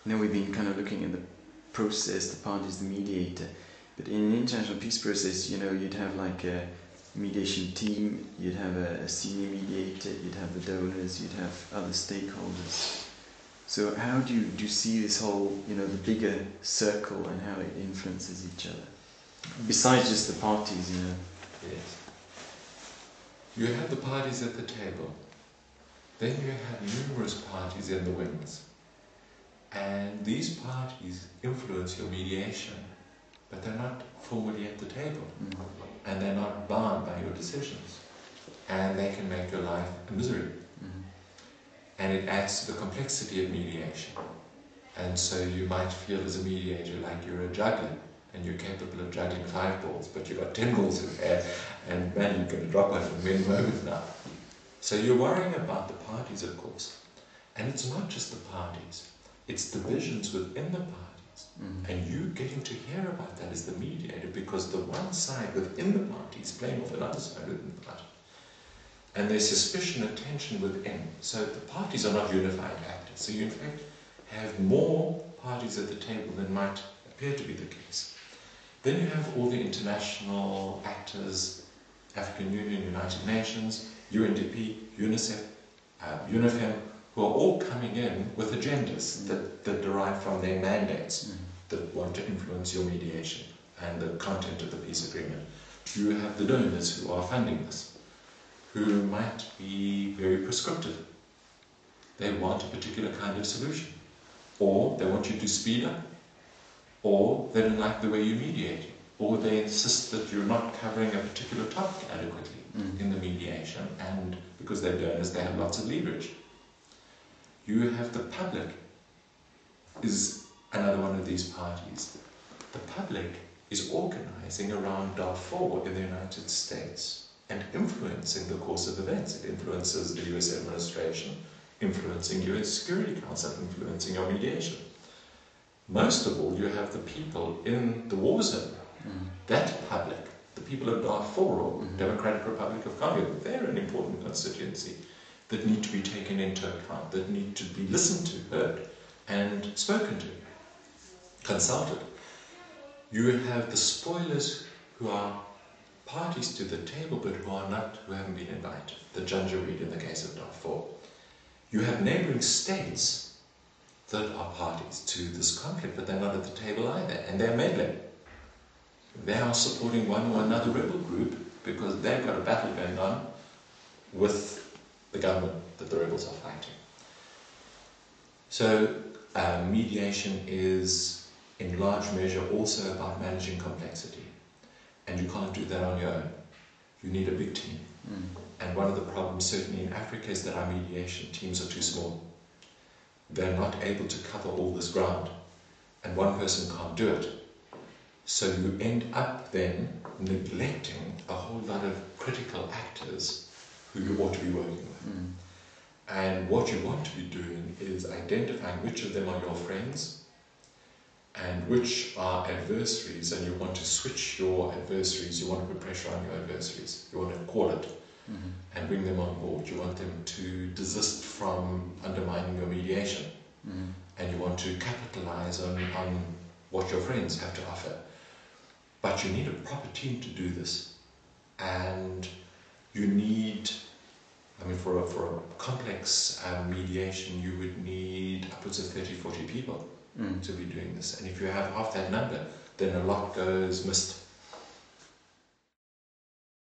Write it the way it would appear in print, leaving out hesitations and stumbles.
then we've been kind of looking at the process, the parties, the mediator. But in an international peace process, you know, you'd have like a mediation team, you'd have a senior mediator, you'd have the donors, you'd have other stakeholders. So how do you see this whole, you know, the bigger circle and how it influences each other? Besides just the parties, you know. Yes. You have the parties at the table. Then you have numerous parties in the wings. And these parties influence your mediation, but they're not formally at the table. And they're not bound by your decisions. And they can make your life a misery. And it adds to the complexity of mediation. And so you might feel as a mediator like you're a juggler, and you're capable of juggling 5 balls, but you've got 10 balls in the air, and man, you're going to drop one from any moment now. So you're worrying about the parties, of course. And it's not just the parties, it's divisions within the parties. And you getting to hear about that as the mediator, because the one side within the party is playing off another side within the party. And there's suspicion and tension within. So the parties are not unified actors. So you in fact have more parties at the table than might appear to be the case. Then you have all the international actors, African Union, United Nations, UNDP, UNICEF, UNIFEM, who are all coming in with agendas that derive from their mandates that want to influence your mediation and the content of the peace agreement. You have the donors who are funding this, who might be very prescriptive. They want a particular kind of solution, or they want you to speed up, or they don't like the way you're mediating, or they insist that you're not covering a particular topic adequately in the mediation, and because they're donors, they have lots of leverage. You have the public is another one of these parties. The public is organizing around Darfur in the United States and influencing the course of events. It influences the US administration, influencing US Security Council, influencing your mediation. Most of all, you have the people in the war zone. That public, the people of Darfur or Democratic Republic of Congo, they're an important constituency that need to be taken into account, that need to be listened to, heard, and spoken to, consulted. You have the spoilers who are parties to the table but who haven't been invited, the Janjaweed in the case of Darfur. You have neighbouring states that are parties to this conflict, but they're not at the table either, and they're meddling. They are supporting one or another rebel group because they've got a battle going on with the government that the rebels are fighting. So mediation is in large measure also about managing complexity, and you can't do that on your own. You need a big team. And one of the problems certainly in Africa is that our mediation teams are too small. They're not able to cover all this ground, and one person can't do it. So you end up then neglecting a whole lot of critical actors who you ought to be working with. And what you want to be doing is identifying which of them are your friends and which are adversaries, and you want to switch your adversaries, you want to put pressure on your adversaries, you want to call it and bring them on board. You want them to desist from undermining your mediation, and you want to capitalize on what your friends have to offer. But you need a proper team to do this, and you need, I mean, for a complex mediation, you would need upwards of 30-40 people to be doing this. And if you have half that number, then a lot goes missed.